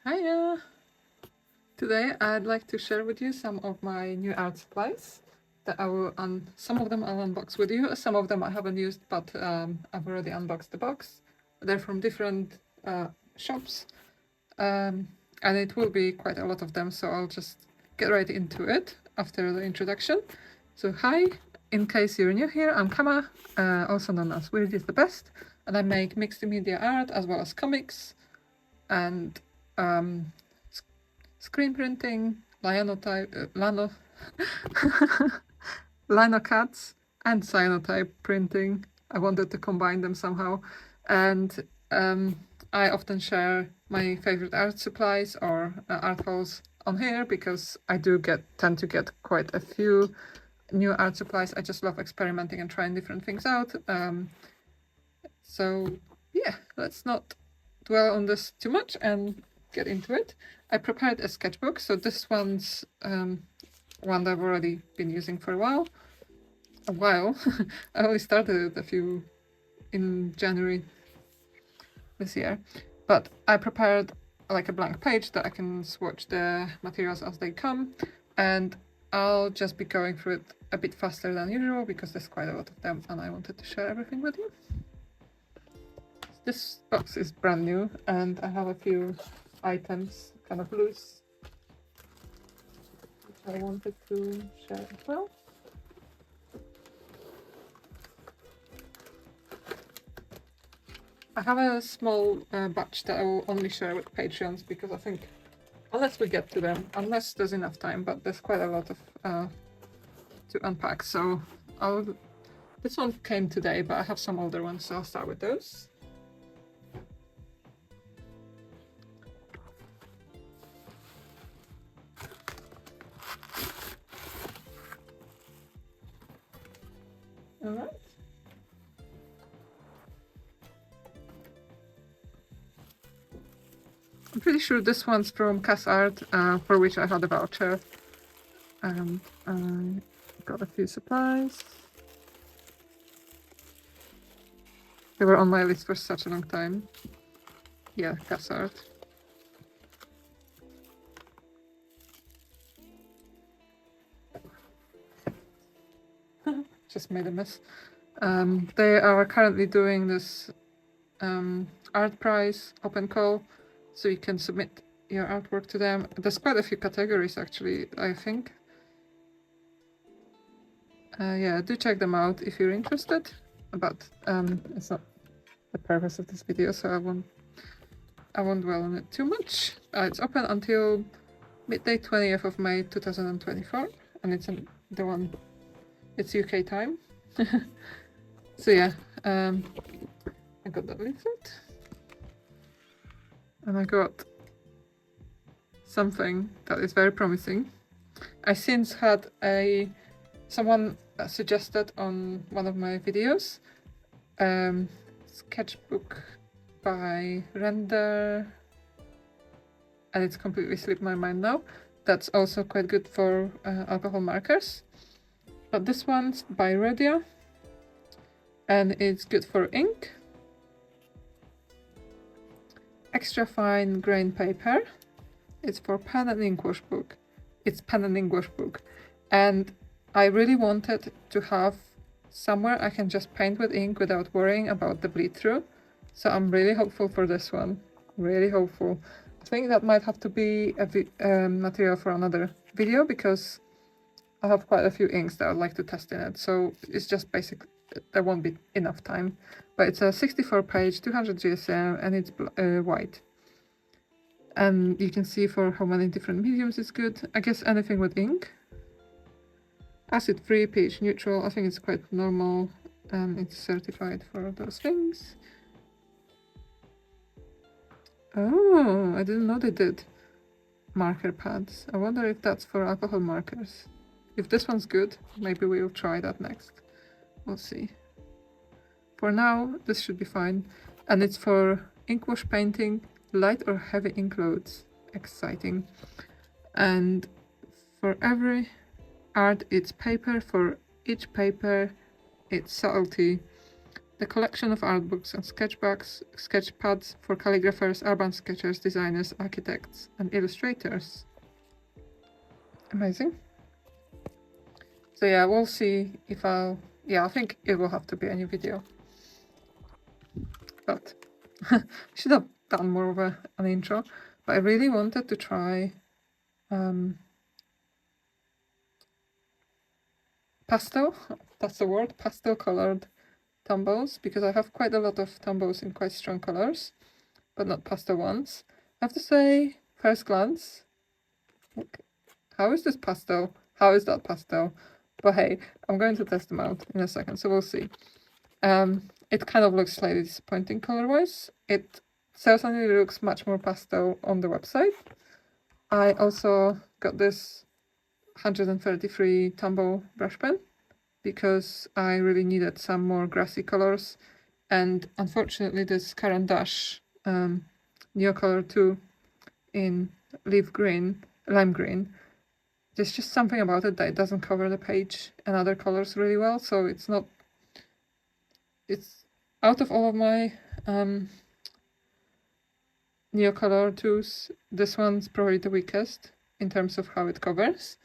Hiya! Today I'd like to share with you some of my new art supplies that I will some of them I'll unbox with you, some of them I haven't used but I've already unboxed the box. They're from different shops and it will be quite a lot of them, so I'll just get right into it after the introduction. So hi, in case you're new here, I'm Kama, also known as Weird is the Best, and I make mixed media art as well as comics and screen printing, linocuts, and cyanotype printing. I wanted to combine them somehow, and I often share my favorite art supplies or art hauls on here because I do tend to get quite a few new art supplies. I just love experimenting and trying different things out. So yeah, let's not dwell on this too much and get into it. I prepared a sketchbook, so this one's one that I've already been using for a while. I only started it in January this year, but I prepared like a blank page that I can swatch the materials as they come, and I'll just be going through it a bit faster than usual because there's quite a lot of them and I wanted to share everything with you. This box is brand new and I have a few items kind of loose which I wanted to share as well. I have a small batch that I will only share with Patreons because I think, unless we get to them, unless there's enough time, but there's quite a lot of to unpack, so this one came today, but I have some older ones, so I'll start with those. Alright. I'm pretty sure this one's from Cass Art, for which I had a voucher. And I got a few supplies. They were on my list for such a long time. Yeah, Cass Art. Just made a mess. They are currently doing this art prize open call, so you can submit your artwork to them. There's quite a few categories actually, I think. Yeah, do check them out if you're interested, but it's not the purpose of this video, so I won't dwell on it too much. It's open until midday 20th of May 2024, and it's UK time. So yeah, I got that leaflet, and I got something that is very promising. I since had someone suggested on one of my videos sketchbook by Render, and it's completely slipped my mind now. That's also quite good for alcohol markers, but this one's by Redia and it's good for ink. Extra fine grain paper. It's for pen and ink wash book. It's pen and ink wash book, and I really wanted to have somewhere I can just paint with ink without worrying about the bleed through. So I'm really hopeful for this one. Really hopeful. I think that might have to be a material for another video because I have quite a few inks that I'd like to test in it. So it's just basic. There won't be enough time. But it's a 64-page, 200 GSM, and it's white. And you can see for how many different mediums it's good. I guess anything with ink. Acid-free, pH neutral. I think it's quite normal, and it's certified for those things. Oh, I didn't know they did marker pads. I wonder if that's for alcohol markers. If this one's good, maybe we'll try that next. We'll see. For now, this should be fine. And it's for ink wash painting, light or heavy ink loads. Exciting. And for every art, it's paper. For each paper, it's subtlety. the collection of art books and sketchbooks, sketchpads for calligraphers, urban sketchers, designers, architects, and illustrators. Amazing. So yeah, we'll see if I'll... Yeah, I think it will have to be a new video. But should have done more of an intro. But I really wanted to try pastel, that's the word, pastel colored Tombows, because I have quite a lot of Tombows in quite strong colors, but not pastel ones. I have to say, first glance, look, how is this pastel? How is that pastel? But hey, I'm going to test them out in a second, so we'll see. It kind of looks slightly disappointing color-wise. It certainly looks much more pastel on the website. I also got this 133 Tombow brush pen because I really needed some more grassy colors, and unfortunately this Caran d'Ache Neocolor 2 in lime green, there's just something about it that it doesn't cover the page and other colors really well, so it's out of all of my Neocolor 2s, this one's probably the weakest in terms of how it covers.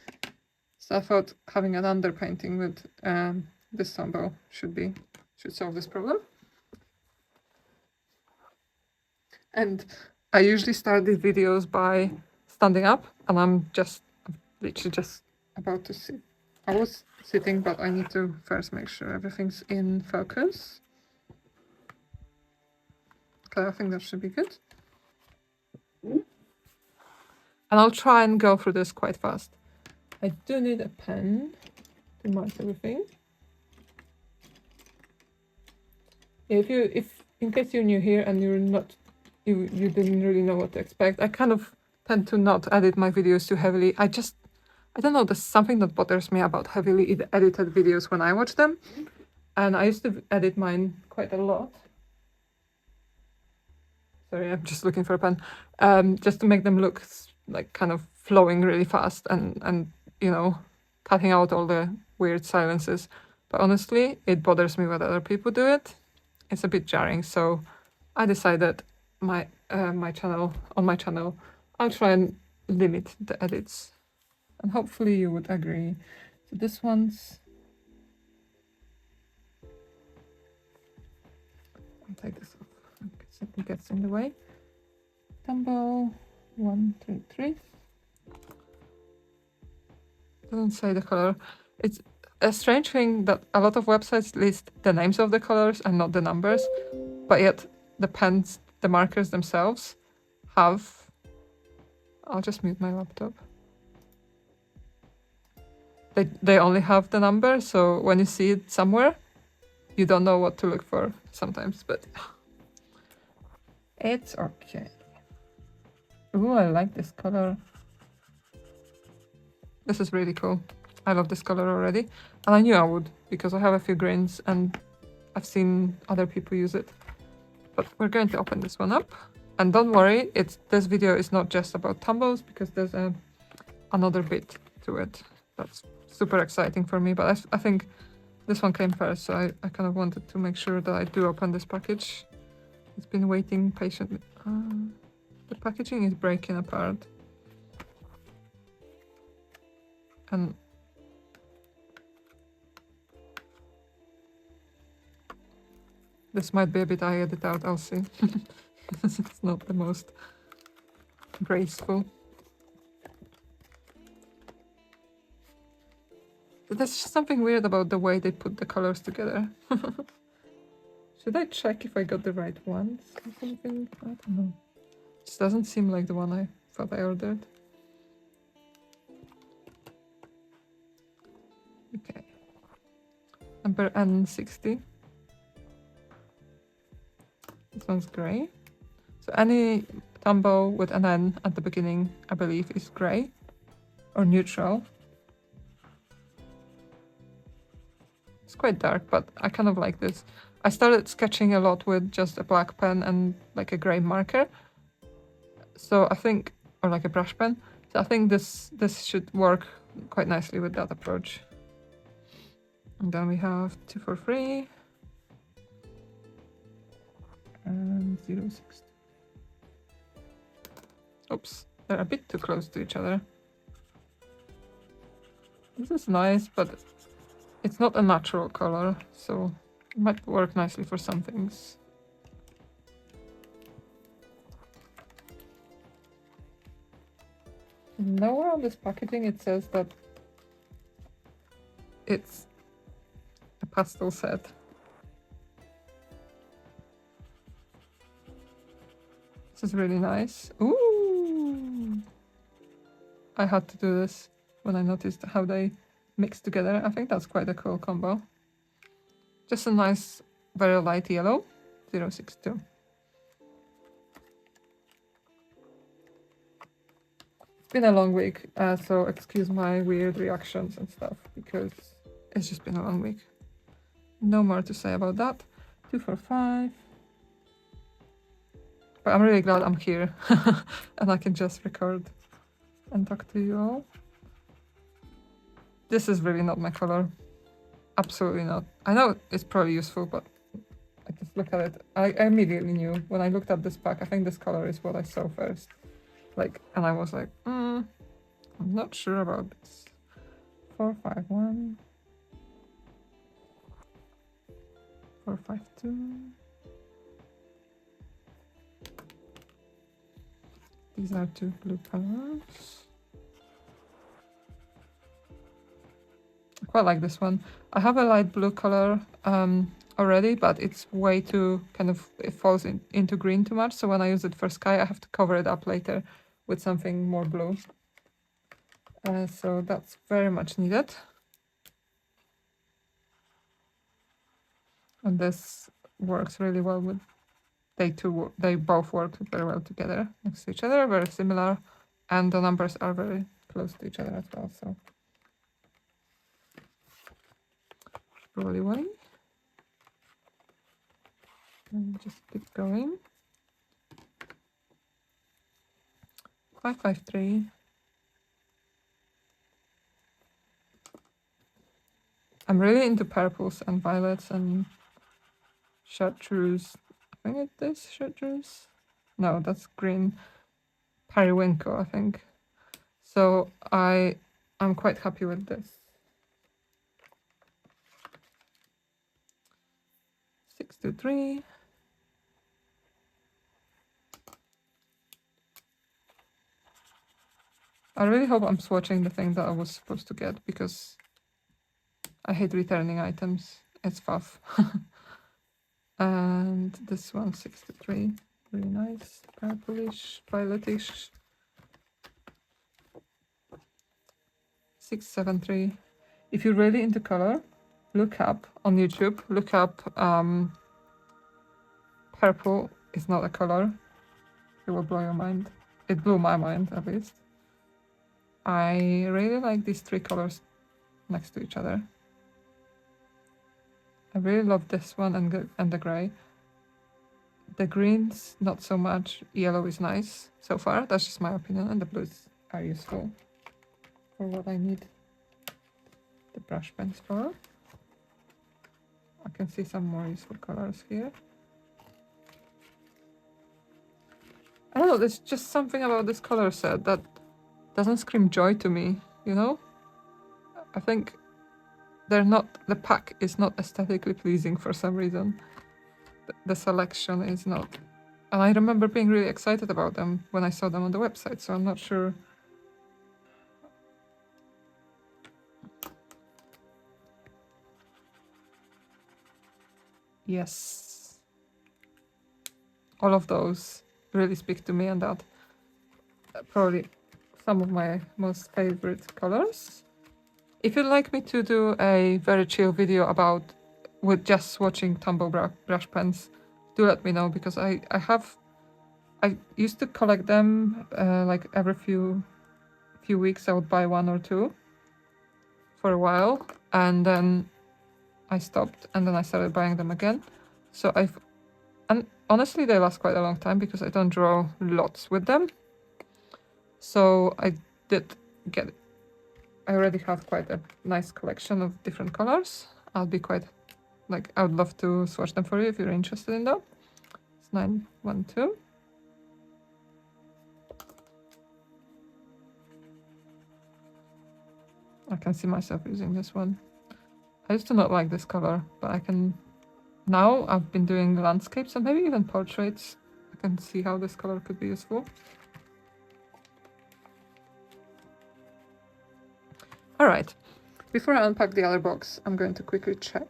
So I thought having an underpainting with this Tombow should solve this problem. And I usually start these videos by standing up, and I'm literally just about to sit. I was sitting, but I need to first make sure everything's in focus. Okay, I think that should be good. And I'll try and go through this quite fast. I do need a pen to mark everything. If in case you're new here and you didn't really know what to expect, I kind of tend to not edit my videos too heavily. I don't know, there's something that bothers me about heavily edited videos when I watch them. And I used to edit mine quite a lot. Sorry, I'm just looking for a pen. Just to make them look like kind of flowing really fast and you know, cutting out all the weird silences. But honestly, it bothers me when other people do it. It's a bit jarring, so I decided on my channel, I'll try and limit the edits. And hopefully you would agree. So this one's... I'll take this off because it gets in the way. Tombow 133. Doesn't say the color. It's a strange thing that a lot of websites list the names of the colors and not the numbers, but yet the pens, the markers themselves have... I'll just mute my laptop. They only have the number, so when you see it somewhere, you don't know what to look for sometimes, but it's okay. Ooh, I like this color. This is really cool. I love this color already. And I knew I would, because I have a few grains and I've seen other people use it. But we're going to open this one up. And don't worry, this video is not just about Tombows, because there's another bit to it that's super exciting for me. But I think this one came first, so I kind of wanted to make sure that I do open this package. It's been waiting patiently. The packaging is breaking apart. And this might be a bit I edit out, I'll see. It's not the most graceful. But there's just something weird about the way they put the colors together. Should I check if I got the right ones or something? I don't know. This doesn't seem like the one I thought I ordered. Okay. Number N60. This one's grey. So any Tombow with an N at the beginning, I believe, is grey or neutral. It's quite dark, but I kind of like this. I started sketching a lot with just a black pen and like a grey marker. So I think, or like a brush pen. So I think this should work quite nicely with that approach. And then we have 243. and 0.6. Oops, they're a bit too close to each other. This is nice, but it's not a natural color, so it might work nicely for some things. Nowhere on this packaging it says that it's a pastel set. This is really nice. Ooh! I had to do this when I noticed how they mix together. I think that's quite a cool combo. Just a nice, very light yellow, 0.62. It's been a long week, so excuse my weird reactions and stuff, because it's just been a long week. No more to say about that. 245. But I'm really glad I'm here and I can just record and talk to you all. This is really not my color. Absolutely not. I know it's probably useful, but I just look at it. I immediately knew when I looked at this pack, I think this color is what I saw first. Like, and I was like, I'm not sure about this. 451. 452. These are two blue colors. I quite like this one. I have a light blue color already, but it's way too kind of, it falls into green too much. So when I use it for sky, I have to cover it up later with something more blue. So that's very much needed. And this works really well with, they both work very well together next to each other, very similar, and the numbers are very close to each other as well. So really well. And just keep going. 553. I'm really into purples and violets and chartreuse. I think it's this chartreuse. No, that's green. Periwinkle, I think. So I'm quite happy with this. 623. I really hope I'm swatching the thing that I was supposed to get, because I hate returning items. It's faff. And this one, 63. Really nice. Purplish, violetish. 673. If you're really into color, look up on YouTube. Look up purple is not a color. It will blow your mind. It blew my mind, at least. I really like these three colors next to each other. I really love this one and the grey. The greens, not so much. Yellow is nice so far. That's just my opinion. And the blues are useful for what I need the brush pens for. I can see some more useful colors here. I don't know, there's just something about this color set that doesn't scream joy to me, you know? I think the pack is not aesthetically pleasing for some reason. The selection is not. And I remember being really excited about them when I saw them on the website, so I'm not sure. Yes. All of those really speak to me, and that probably some of my most favorite colors. If you'd like me to do a very chill video about with just swatching Tombow brush pens, do let me know, because I used to collect them like every few weeks. I would buy one or two for a while, and then I stopped, and then I started buying them again. So and honestly they last quite a long time because I don't draw lots with them. So I already have quite a nice collection of different colors. I would love to swatch them for you if you're interested in that. 912. I can see myself using this one. I used to not like this color, but I can... Now I've been doing landscapes and maybe even portraits. I can see how this color could be useful. Alright, before I unpack the other box, I'm going to quickly check.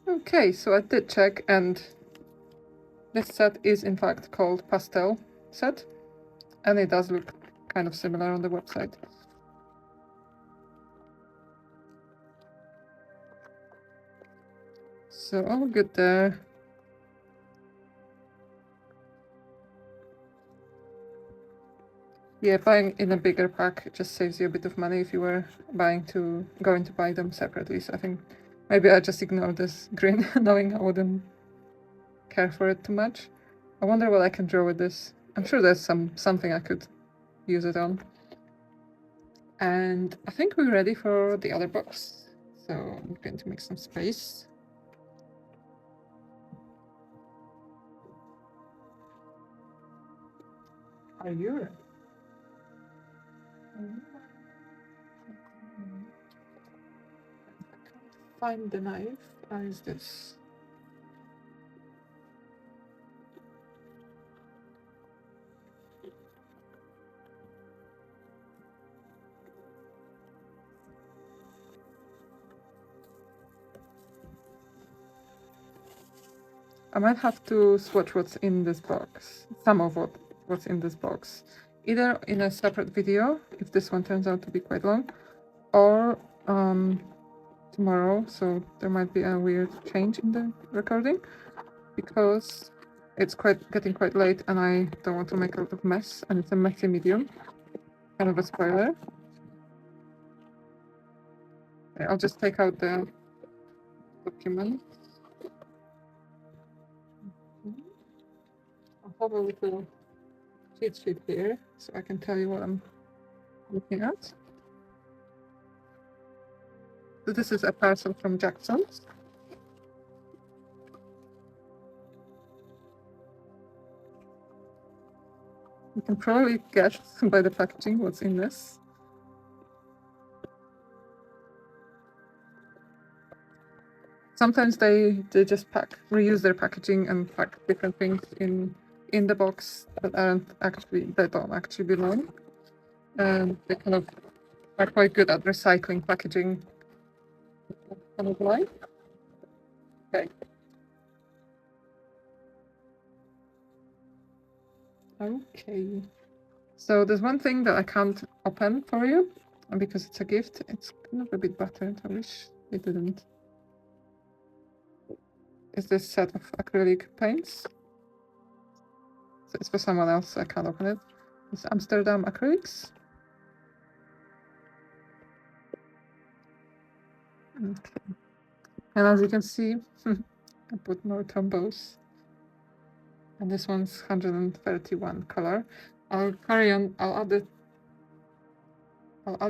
Okay, so I did check, and this set is in fact called Pastel set, and it does look kind of similar on the website. So all good there. Yeah, buying in a bigger pack just saves you a bit of money if you were going to buy them separately. So I think maybe I just ignore this green, knowing I wouldn't care for it too much. I wonder what I can draw with this. I'm sure there's something I could use it on. And I think we're ready for the other box. So I'm going to make some space. Are you ready? I can't find the knife. Where is this? I might have to swatch what's in this box. Some of what's in this box. Either in a separate video, if this one turns out to be quite long, or tomorrow, so there might be a weird change in the recording, because it's getting quite late and I don't want to make a lot of mess, and it's a messy medium. Kind of a spoiler. Okay, I'll just take out the document. I'll have a little cheat sheet here, so I can tell you what I'm looking at. So this is a parcel from Jackson's. You can probably guess by the packaging what's in this. Sometimes they just reuse their packaging and pack different things in the box that don't actually belong. And they kind of are quite good at recycling packaging. Kind of like. Okay. Okay. So there's one thing that I can't open for you, because it's a gift. It's kind of a bit battered. I wish it didn't. Is this set of acrylic paints. So it's for someone else, so I can't open it. It's Amsterdam acrylics. Okay. And as you can see, I put more Tombows. And this one's 131 color. I'll carry on. I'll add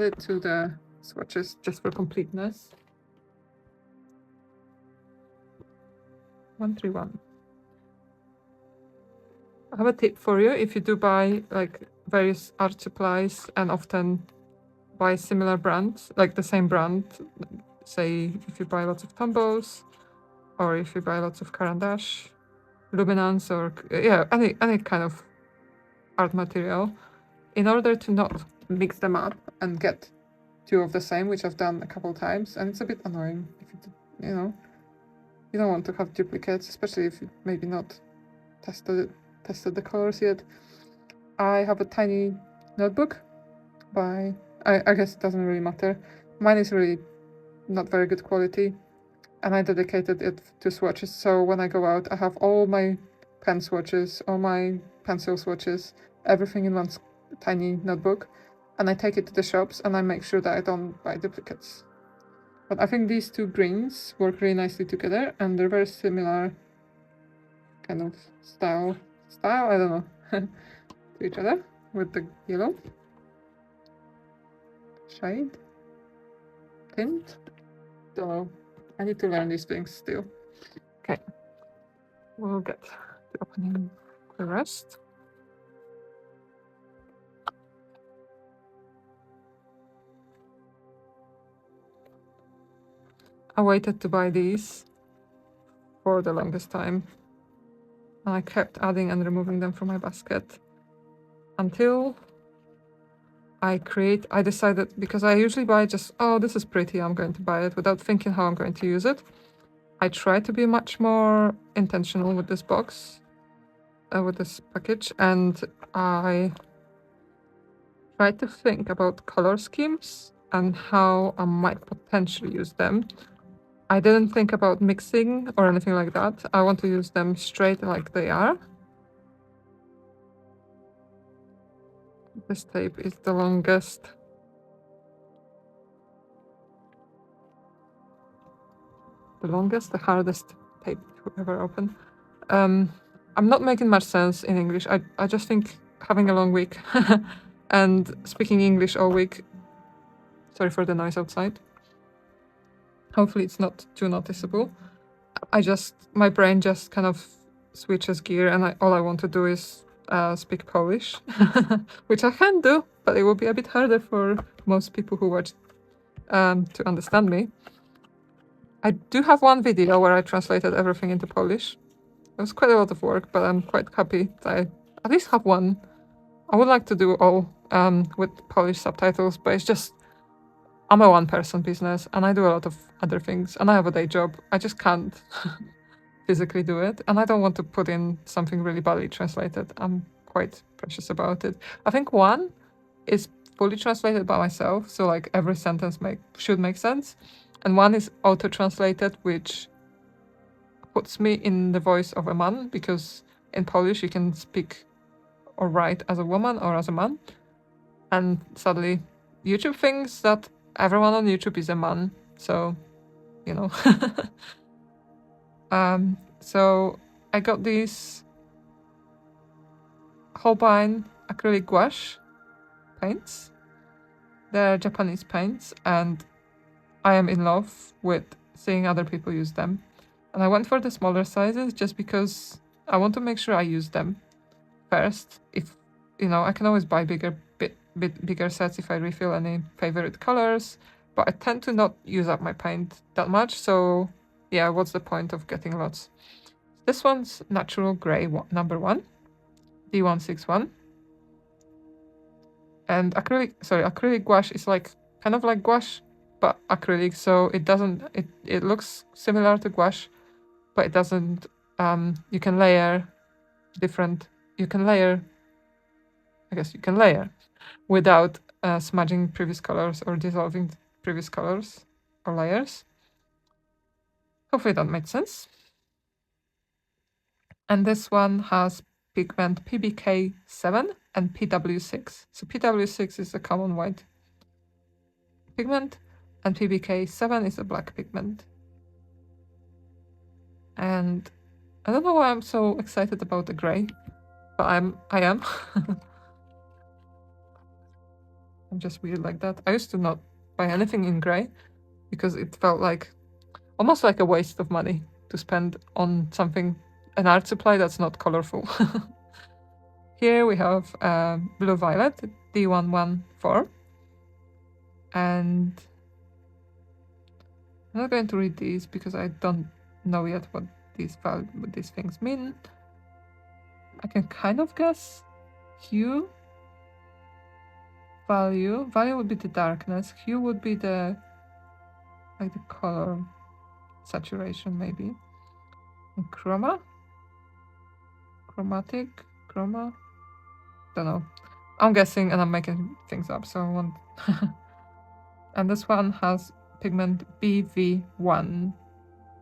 it to the swatches just for completeness. 131. I have a tip for you. If you do buy like various art supplies and often buy similar brands, like the same brand, say if you buy lots of Tombows or if you buy lots of Caran d'Ache, Luminance, or yeah, any kind of art material, in order to not mix them up and get two of the same, which I've done a couple times, and it's a bit annoying if you know, you don't want to have duplicates, especially if you maybe not tested the colors yet. I have a tiny notebook by, I guess it doesn't really matter. Mine is really not very good quality, and I dedicated it to swatches, so when I go out I have all my pen swatches, all my pencil swatches, everything in one tiny notebook, and I take it to the shops and I make sure that I don't buy duplicates. But I think these two greens work really nicely together, and they're very similar kind of style, I don't know, to each other, with the yellow shade, tint. Don't know. I need to learn these things still. Okay, we'll get to opening the rest. I waited to buy these for the longest time, and I kept adding and removing them from my basket until I decided, because I usually buy just, oh, this is pretty, I'm going to buy it, without thinking how I'm going to use it. I try to be much more intentional with this box, with this package, and I try to think about color schemes and how I might potentially use them. I didn't think about mixing or anything like that. I want to use them straight like they are. This tape is the longest. The hardest tape to ever open. I'm not making much sense in English. I just think having a long week and speaking English all week. Sorry for the noise outside. Hopefully it's not too noticeable. My brain just kind of switches gear, and all I want to do is speak Polish, which I can do, but it will be a bit harder for most people who watch to understand me. I do have one video where I translated everything into Polish. It was quite a lot of work, but I'm quite happy that I at least have one. I would like to do all with Polish subtitles, but it's just, I'm a one-person business and I do a lot of other things, and I have a day job. I just can't physically do it, and I don't want to put in something really badly translated. I'm quite precious about it. I think one is fully translated by myself, so like every sentence should make sense, and one is auto-translated, which puts me in the voice of a man, because in Polish you can speak or write as a woman or as a man, and sadly YouTube thinks that everyone on YouTube is a man, so you know. So I got these Holbein acrylic gouache paints. They're Japanese paints, and I am in love with seeing other people use them. And I went for the smaller sizes just because I want to make sure I use them first. If, you know, I can always buy bit bigger sets if I refill any favorite colors, but I tend to not use up my paint that much, so yeah, what's the point of getting lots? This one's natural grey number 1, D161. And acrylic gouache is like kind of like gouache, but acrylic, so it looks similar to gouache, but it doesn't, you can layer without smudging previous colors or dissolving previous colors or layers. Hopefully that made sense. And this one has pigment PBK7 and PW6. So PW6 is a common white pigment, and PBK7 is a black pigment. And I don't know why I'm so excited about the grey, but I am. I'm just weird like that. I used to not buy anything in grey because it felt like almost like a waste of money to spend on something, an art supply that's not colorful. Here we have blue violet D114, and I'm not going to read these because I don't know yet what these things mean. I can kind of guess hue, value. Value would be the darkness. Hue would be the like the color saturation maybe. And chroma? Chromatic? Chroma? Don't know. I'm guessing and I'm making things up, so I won't. And this one has pigment BV1.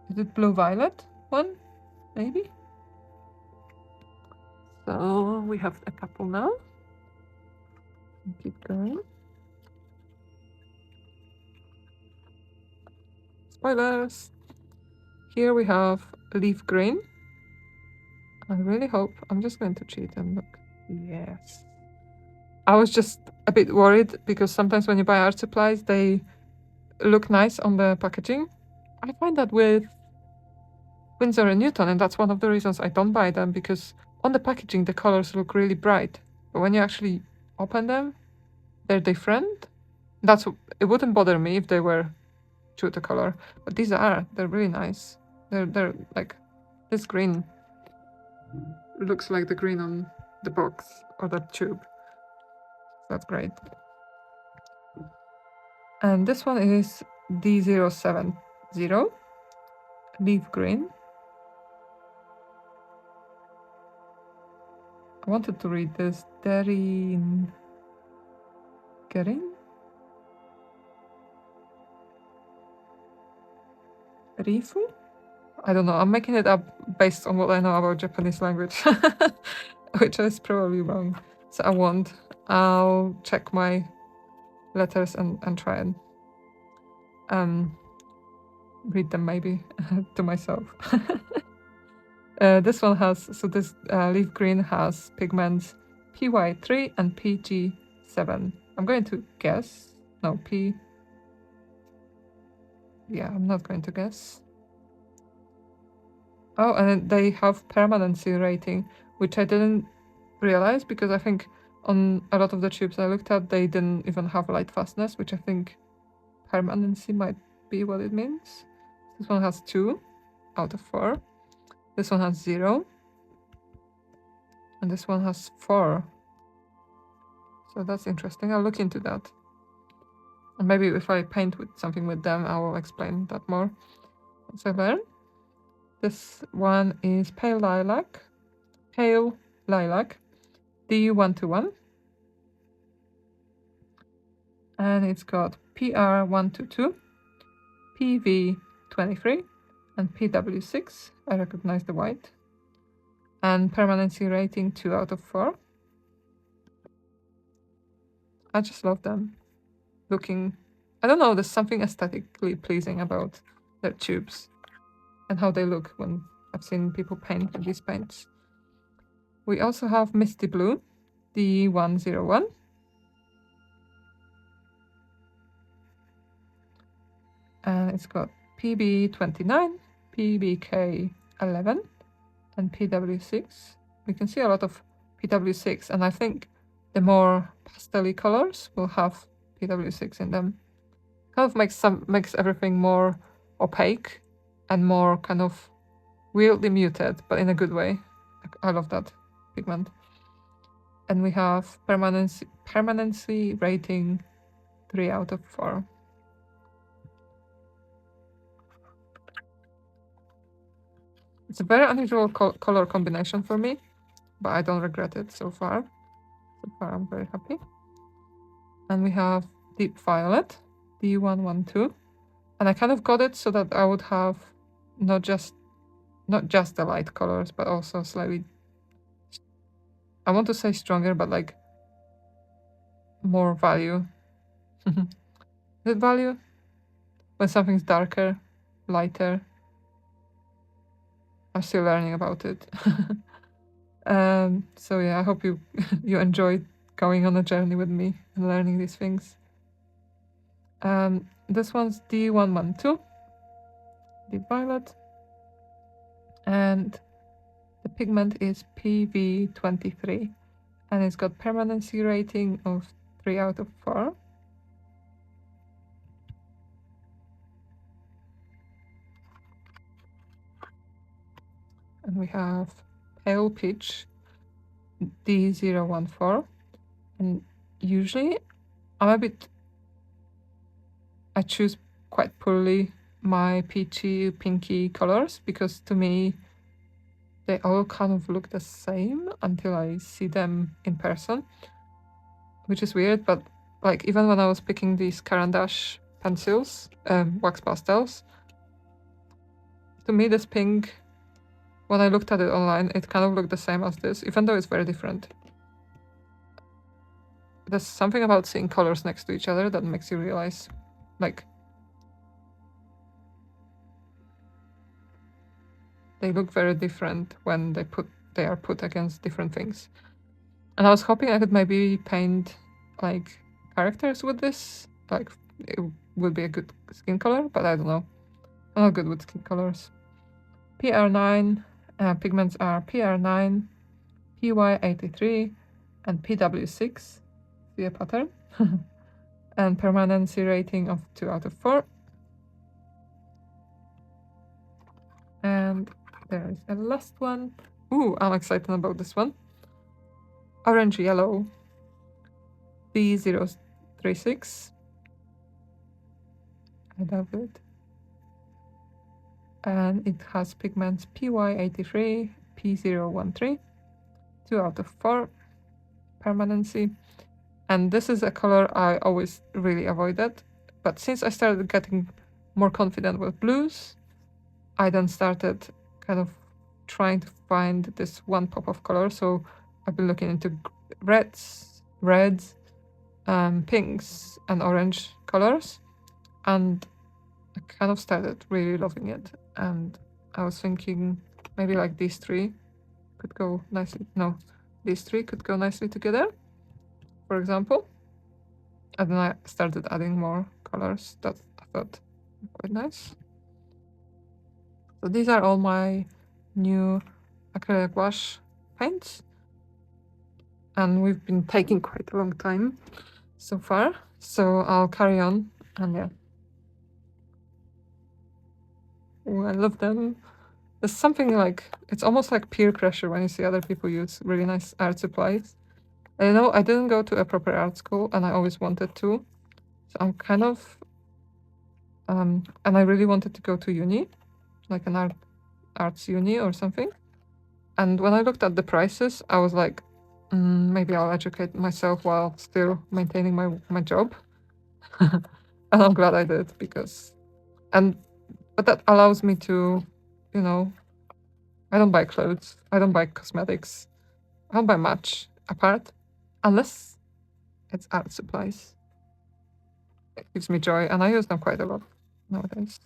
Is it blue violet one? Maybe? So we have a couple now. Keep going. Spoilers! Here we have leaf green. I really hope. I'm just going to cheat and look. Yes. I was just a bit worried because sometimes when you buy art supplies, they look nice on the packaging. I find that with Winsor & Newton, and that's one of the reasons I don't buy them, because on the packaging the colors look really bright, but when you actually open them, they're different. It wouldn't bother me if they were true to color, but they're really nice. They're like, this green looks like the green on the box or the tube. That's great. And this one is D070 leaf green. I wanted to read this. Gerin. Rifu? I don't know. I'm making it up based on what I know about Japanese language, which is probably wrong. So I won't. I'll check my letters and try and read them maybe to myself. This one has, so this leaf green has pigments PY3 and PG7. I'm going to guess. No, yeah, I'm not going to guess. Oh, and they have permanency rating, which I didn't realize because I think on a lot of the tubes I looked at, they didn't even have light fastness, which I think permanency might be what it means. This one has 2 out of 4. This one has 0. And this one has 4. So that's interesting. I'll look into that. And maybe if I paint with something with them, I will explain that more once I learn. This one is Pale Lilac, D121. And it's got PR122, PV23, and PW6. I recognize the white. And permanency rating 2 out of 4. I just love them. Looking, I don't know, there's something aesthetically pleasing about their tubes and how they look when I've seen people paint with these paints. We also have Misty Blue, D101. And it's got PB29, PBK11, and PW6. We can see a lot of PW6, and I think the more pastel-y colors will have PW6 in them. Kind of makes everything more opaque and more kind of weirdly muted, but in a good way. I love that pigment. And we have permanency rating 3 out of 4. It's a very unusual color combination for me, but I don't regret it so far. So far, I'm very happy. And we have Deep Violet, D112. And I kind of got it so that I would have not just the light colors, but also slightly, I want to say stronger, but like more value. Is it value? When something's darker, lighter. I'm still learning about it. So yeah, I hope you enjoyed going on a journey with me and learning these things. This one's D112, Deep Violet, and the pigment is PV23, and it's got permanency rating of 3 out of 4. And we have Pale Peach, D014, and usually I choose quite poorly my peachy, pinky colors because to me they all kind of look the same until I see them in person, which is weird. But like even when I was picking these Caran d'Ache pencils, wax pastels, to me this pink, when I looked at it online, it kind of looked the same as this, even though it's very different. There's something about seeing colors next to each other that makes you realize, like, they look very different when they are put against different things. And I was hoping I could maybe paint like characters with this, like it would be a good skin color, but I don't know. I'm not good with skin colors. PR9 pigments are PR9, PY83, and PW6. See a pattern? And permanency rating of 2 out of 4. And there is a last one. Ooh, I'm excited about this one. Orange yellow B036. I love it. And it has pigments PY83, P013, 2 out of 4 permanency. And this is a color I always really avoided, but since I started getting more confident with blues, I then started kind of trying to find this one pop of color. So I've been looking into reds, pinks, and orange colors, and I kind of started really loving it. And I was thinking maybe like these three could go nicely. No, these three could go nicely together, for example. And then I started adding more colors that I thought were quite nice. So these are all my new acrylic gouache paints. And we've been taking quite a long time so far. So I'll carry on. And yeah. Ooh, I love them. There's something like, it's almost like peer pressure when you see other people use really nice art supplies. I know I didn't go to a proper art school and I always wanted to. So I'm kind of, and I really wanted to go to uni, like an arts uni or something. And when I looked at the prices, I was like, maybe I'll educate myself while still maintaining my job. And I'm glad I did because, but that allows me to, you know, I don't buy clothes, I don't buy cosmetics, I don't buy much apart, unless it's art supplies. It gives me joy, and I use them quite a lot nowadays.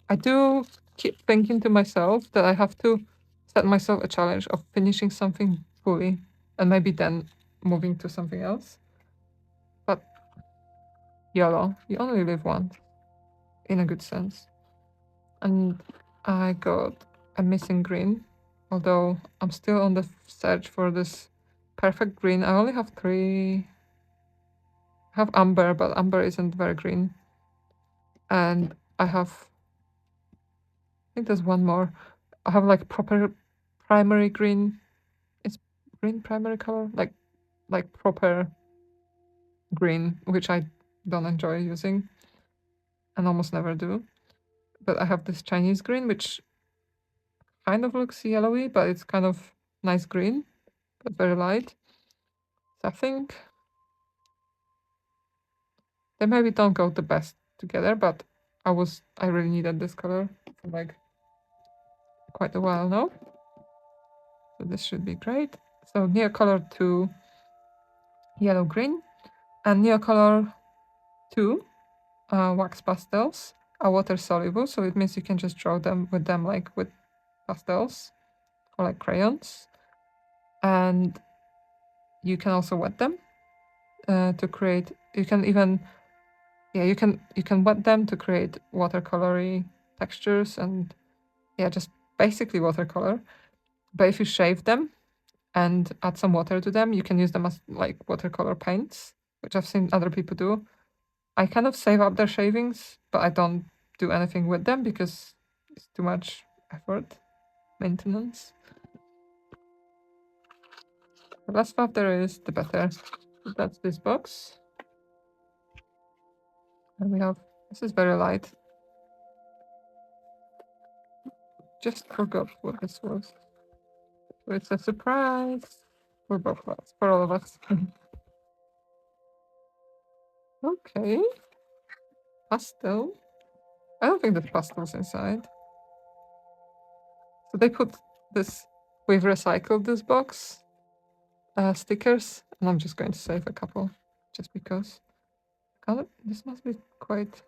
I do keep thinking to myself that I have to set myself a challenge of finishing something fully, and maybe then moving to something else. But YOLO, you only live once, in a good sense. And I got a missing green, although I'm still on the search for this perfect green. I only have 3. I have amber, but amber isn't very green. And I think there's one more. I have like proper primary green. It's green primary color, like proper green, which I don't enjoy using and almost never do. But I have this Chinese green, which kind of looks yellowy, but it's kind of nice green, but very light. So I think they maybe don't go the best together, but I really needed this color for like quite a while now. So this should be great. So Neocolor 2 yellow green and Neocolor 2 wax pastels are water soluble, so it means you can just draw them like with pastels or like crayons, and you can also wet them to create. You can even you can wet them to create watercolory textures and just basically watercolor. But if you shave them and add some water to them, you can use them as like watercolor paints, which I've seen other people do. I kind of save up their shavings, but I don't do anything with them because it's too much effort, maintenance. The less fluff there is, the better. So that's this box. And we have, this is very light. Just forgot what this was. So it's a surprise for both of us, for all of us. Okay. Pastel. I don't think there's pastels inside. So they put this, we've recycled this box, stickers, and I'm just going to save a couple, just because. This must be quite,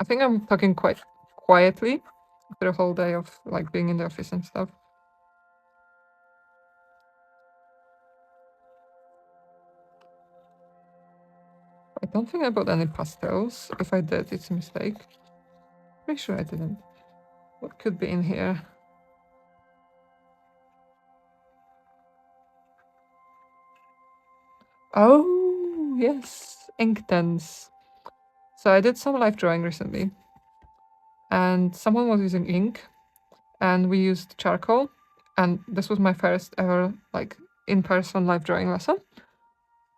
I think I'm talking quite quietly after a whole day of like being in the office and stuff. I don't think I bought any pastels. If I did, it's a mistake. Pretty sure I didn't. What could be in here? Oh, yes, Inktense. So I did some live drawing recently, and someone was using ink, and we used charcoal, and this was my first ever like in-person live drawing lesson.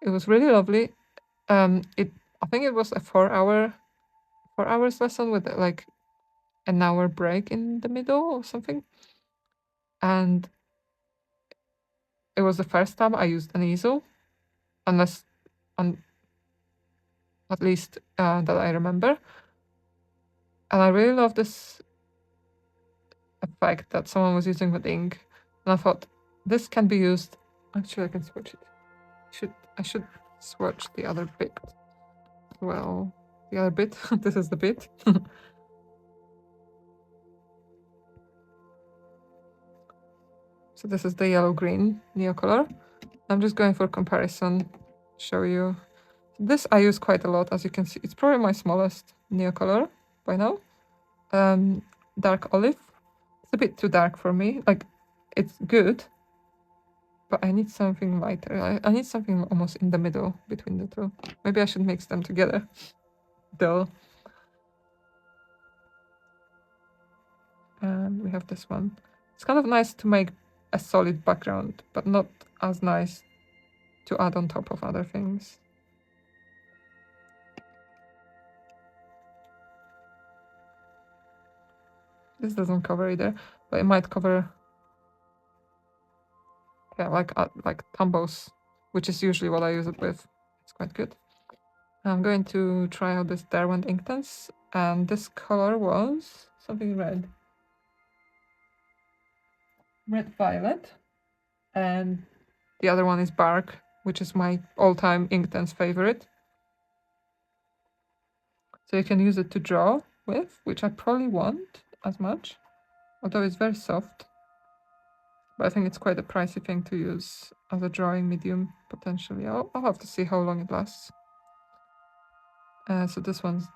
It was really lovely. I think it was a 4 hours lesson with like an hour break in the middle or something, and it was the first time I used an easel, unless on at least that I remember. And I really love this effect that someone was using with ink. And I thought this can be used. Actually, I can swatch it. I should swatch the other bit. Well, the other bit. This is the bit. So this is the yellow-green Neocolor. I'm just going for comparison. Show you. This I use quite a lot, as you can see. It's probably my smallest Neocolor by now. Dark olive. It's a bit too dark for me. Like, it's good, but I need something lighter. I need something almost in the middle between the two. Maybe I should mix them together. Duh. And we have this one. It's kind of nice to make a solid background, but not as nice to add on top of other things. This doesn't cover either, but it might cover, yeah, like Tombows, which is usually what I use it with. It's quite good. I'm going to try out this Derwent Inktense, and this color was something red. Red Violet, and the other one is Bark, which is my all-time Inktense favorite. So you can use it to draw with, which I probably won't as much, although it's very soft. But I think it's quite a pricey thing to use as a drawing medium, potentially. I'll have to see how long it lasts. So this one's,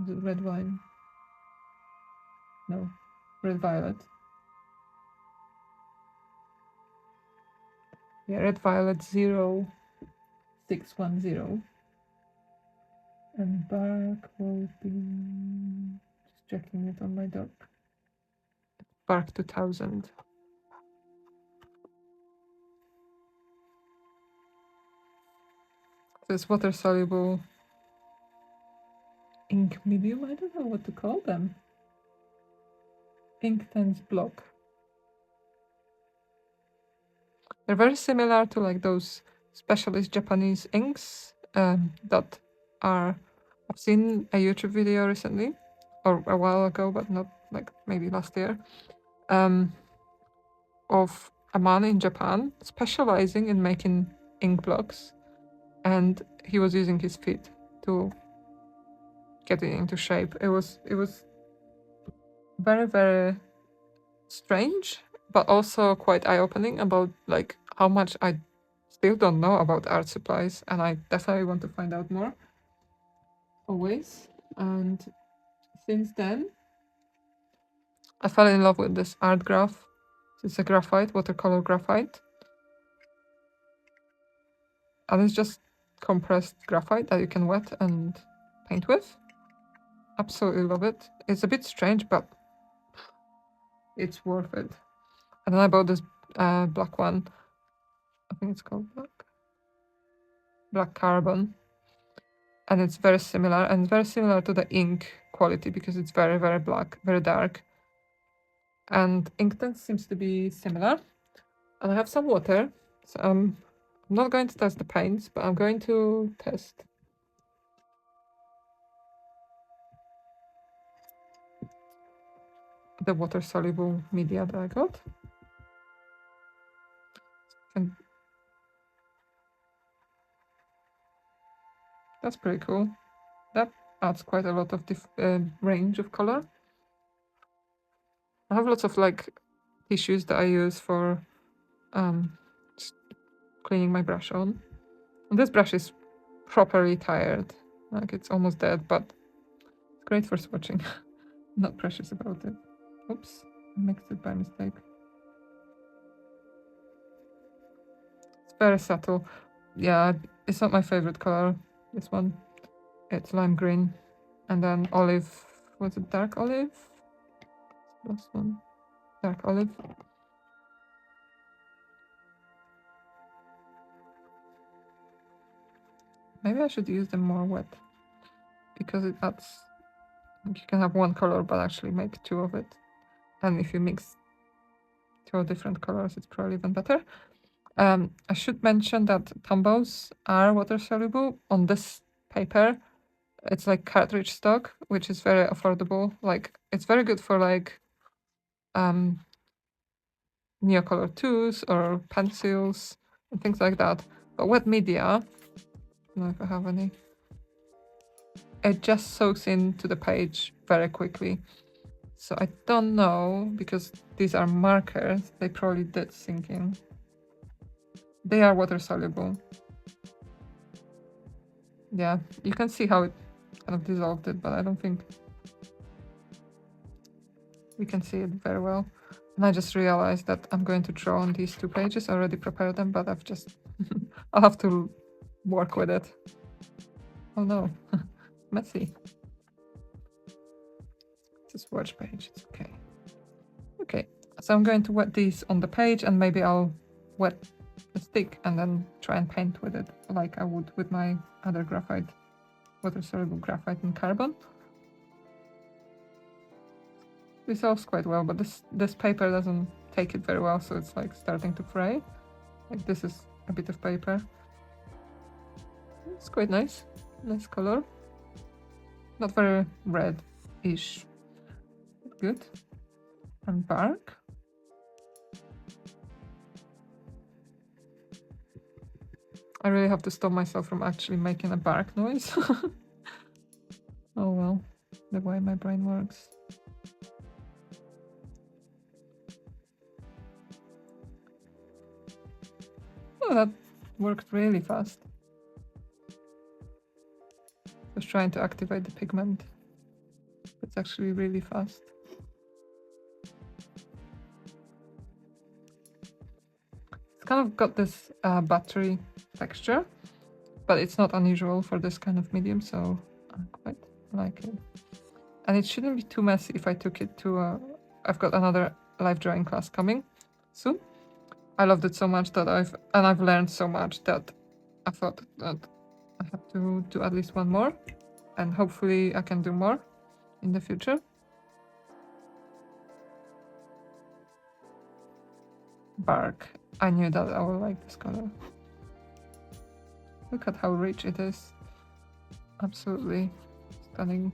is it red wine? No, red violet. Yeah, red violet 0610. And Bark will be, just checking it on my doc. Bark 2000. So it's water soluble ink medium. I don't know what to call them. Inktense block. They're very similar to like those specialist Japanese inks that are. I've seen a YouTube video recently, or a while ago, but not like maybe last year, of a man in Japan specializing in making ink blocks, and he was using his feet to get it into shape. It was very, very strange, but also quite eye-opening about like how much I still don't know about art supplies, and I definitely want to find out more. Always. And since then, I fell in love with this art graph. It's a graphite, watercolor graphite. And it's just compressed graphite that you can wet and paint with. Absolutely love it. It's a bit strange, but it's worth it. And then I bought this black one. I think it's called black. black carbon, and it's very similar, and very similar to the ink quality because it's very, very black, very dark. And Inktense seems to be similar. And I have some water, so I'm not going to test the paints, but I'm going to test the water-soluble media that I got. And that's pretty cool. That adds quite a lot of range of color. I have lots of like tissues that I use for just cleaning my brush on. And this brush is properly tired, like it's almost dead, but it's great for swatching. Not precious about it. Oops, I mixed it by mistake. It's very subtle. Yeah, it's not my favorite color, this one. It's lime green. And then olive, was it dark olive? Last one, dark olive. Maybe I should use them more wet, because it adds, you can have one color but actually make two of it. And if you mix two different colors, it's probably even better. I should mention that Tombows are water soluble. On this paper, it's like cartridge stock, which is very affordable. Like, it's very good for like Neocolor 2s or pencils and things like that. But wet media, I don't know if I have any, it just soaks into the page very quickly. So I don't know, because these are markers, they probably did sink in. They are water soluble. Yeah, you can see how it kind of dissolved it, but I don't think we can see it very well. And I just realized that I'm going to draw on these 2 pages. I already prepared them, but I've just I'll have to work with it. Oh no, messy. It's a swatch page, it's okay. Okay, so I'm going to wet these on the page, and maybe I'll wet the stick and then try and paint with it like I would with my other graphite, water-soluble graphite and carbon. Dissolves quite well, but this paper doesn't take it very well, so it's like starting to fray. Like, this is a bit of paper. It's quite nice. Nice color. Not very red-ish. Good. And bark. I really have to stop myself from actually making a bark noise. Oh well, the way my brain works. Oh, that worked really fast. Just trying to activate the pigment. It's actually really fast. It's kind of got this battery texture, but it's not unusual for this kind of medium, so I quite like it. And it shouldn't be too messy if I took it to I've got another live drawing class coming soon. I loved it so much that I've learned so much that I thought that I have to do at least one more, and hopefully I can do more in the future. Bark. I knew that I would like this color. Look at how rich it is. Absolutely stunning.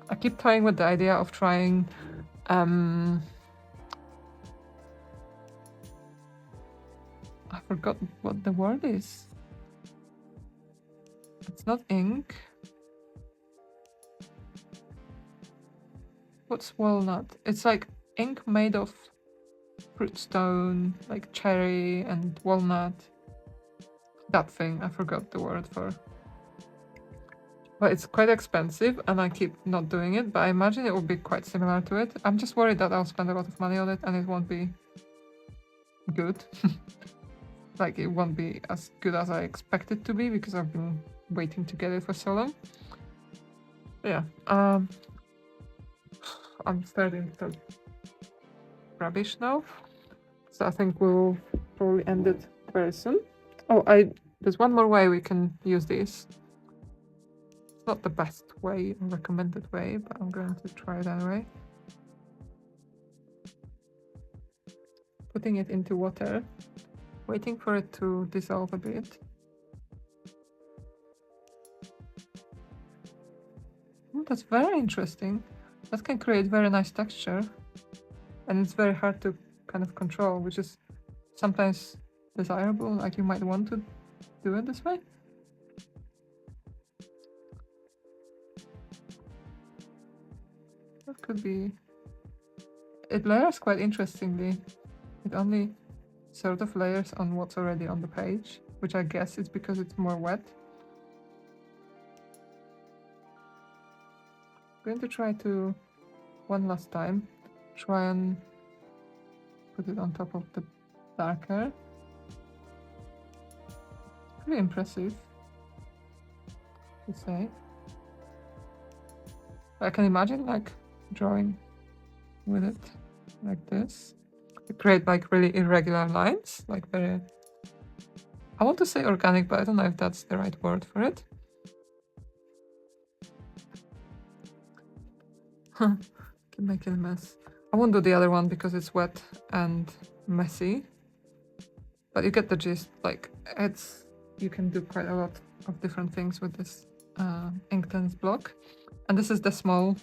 I keep toying with the idea of trying I forgot what the word is. It's not ink. What's walnut? It's like ink made of fruit stone, like cherry and walnut. That thing, I forgot the word for. But it's quite expensive and I keep not doing it, but I imagine it will be quite similar to it. I'm just worried that I'll spend a lot of money on it and it won't be good. Like, it won't be as good as I expect it to be because I've been waiting to get it for so long. But yeah, I'm starting to rubbish now. So I think we'll probably end it very soon. Oh, there's one more way we can use these. It's not the best way or recommended way, but I'm going to try it anyway. Putting it into water, waiting for it to dissolve a bit. That's very interesting. That can create very nice texture. And it's very hard to kind of control, which is sometimes desirable, like you might want to do it this way. That could be... It layers quite interestingly. It only sort of layers on what's already on the page, which I guess is because it's more wet. I'm going to try to, one last time, try and put it on top of the darker. Pretty impressive, to say. I can imagine like drawing with it like this. To create like really irregular lines, like very... I want to say organic, but I don't know if that's the right word for it. Keep making a mess. I won't do the other one because it's wet and messy. But you get the gist, like you can do quite a lot of different things with this Inktense block. And this is the small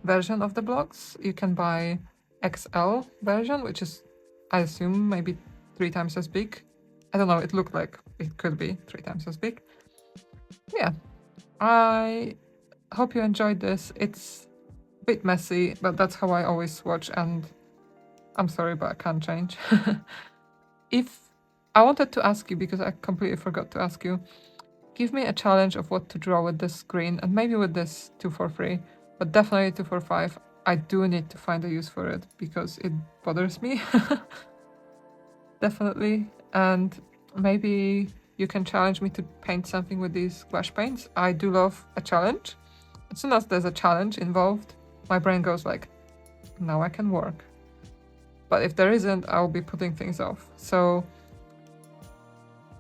version of the blocks. You can buy XL version, which is, I assume, maybe 3 times as big. I don't know, it looked like it could be 3 times as big. Yeah, I hope you enjoyed this. It's a bit messy, but that's how I always swatch, and I'm sorry, but I can't change. If I wanted to ask you, because I completely forgot to ask you, give me a challenge of what to draw with this green, and maybe with this 243, but definitely 245. I do need to find a use for it because it bothers me. Definitely. And maybe you can challenge me to paint something with these gouache paints. I do love a challenge. As soon as there's a challenge involved, my brain goes like, now I can work. But if there isn't, I'll be putting things off. So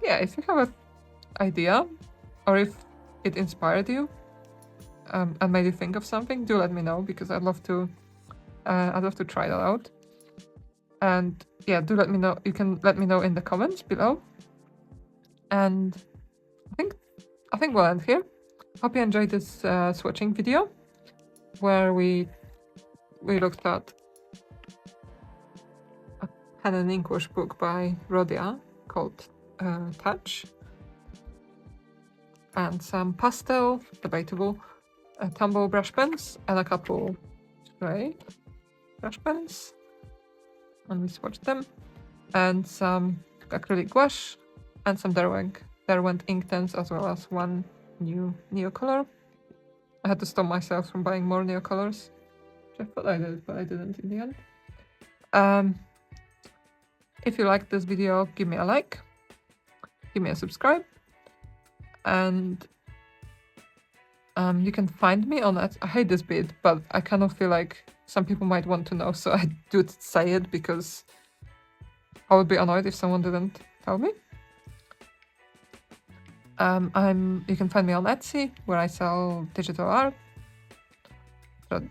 yeah, if you have an idea, or if it inspired you and made you think of something, do let me know, because I'd love to try that out. And yeah, do let me know. You can let me know in the comments below. And I think we'll end here. Hope you enjoyed this swatching video, where we looked at a pen and ink wash book by Rhodia called Touch, and some pastel, debatable, Tombows brush pens, and a couple gray brush pens, and we swatched them, and some acrylic gouache, and some Derwent Inktense, as well as one new Neocolor. I had to stop myself from buying more Neocolors, which I thought I did, but I didn't in the end. If you liked this video, give me a like, give me a subscribe, and you can find me on that. I hate this bit, but I kind of feel like some people might want to know, so I do say it because I would be annoyed if someone didn't tell me. You can find me on Etsy, where I sell digital art,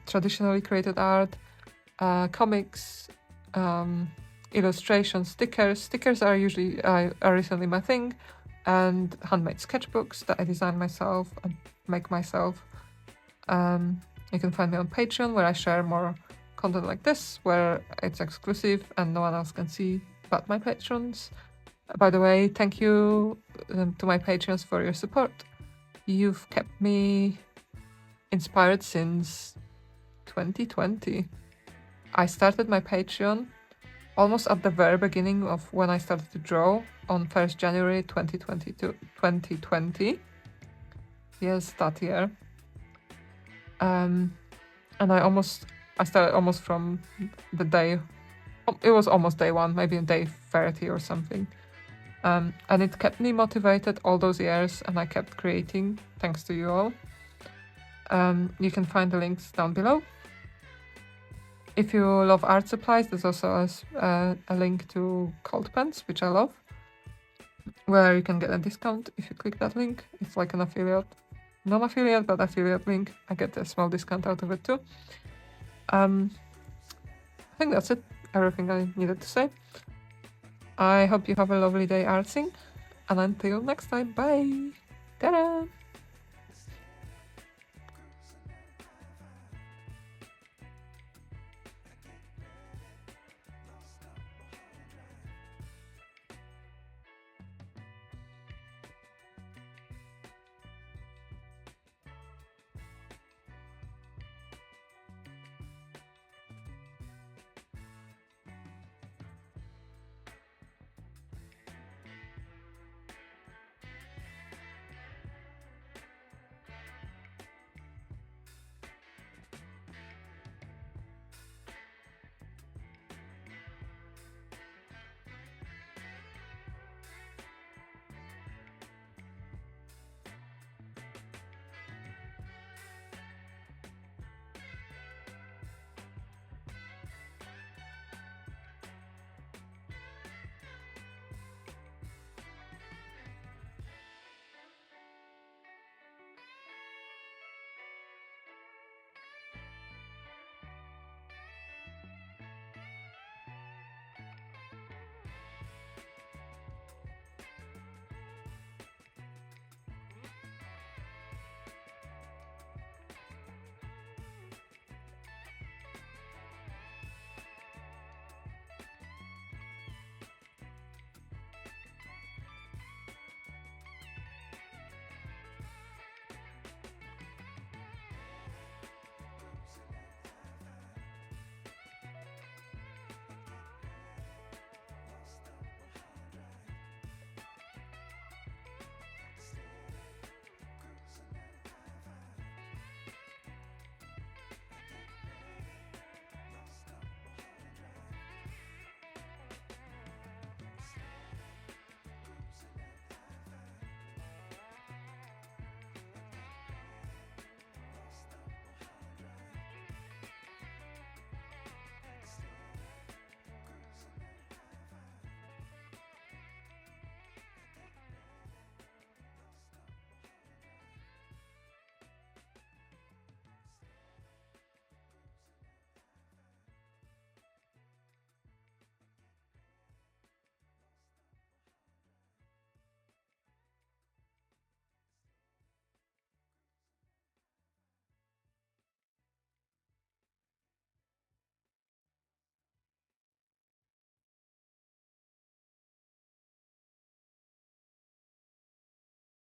traditionally created art, comics, illustrations, stickers. Stickers are recently my thing, and handmade sketchbooks that I design myself and make myself. You can find me on Patreon, where I share more content like this, where it's exclusive and no one else can see but my patrons. By the way, thank you to my patrons for your support. You've kept me inspired since 2020. I started my Patreon almost at the very beginning of when I started to draw on 1st January 2020. Yes, that year. And I started almost from the day, it was almost day 1, maybe day 30 or something. And it kept me motivated all those years, and I kept creating, thanks to you all. You can find the links down below. If you love art supplies, there's also a link to cold pens, which I love, where you can get a discount if you click that link. It's like an affiliate, non-affiliate, but affiliate link. I get a small discount out of it too. I think that's it. Everything I needed to say. I hope you have a lovely day artsing, and until next time, bye! Ta-da!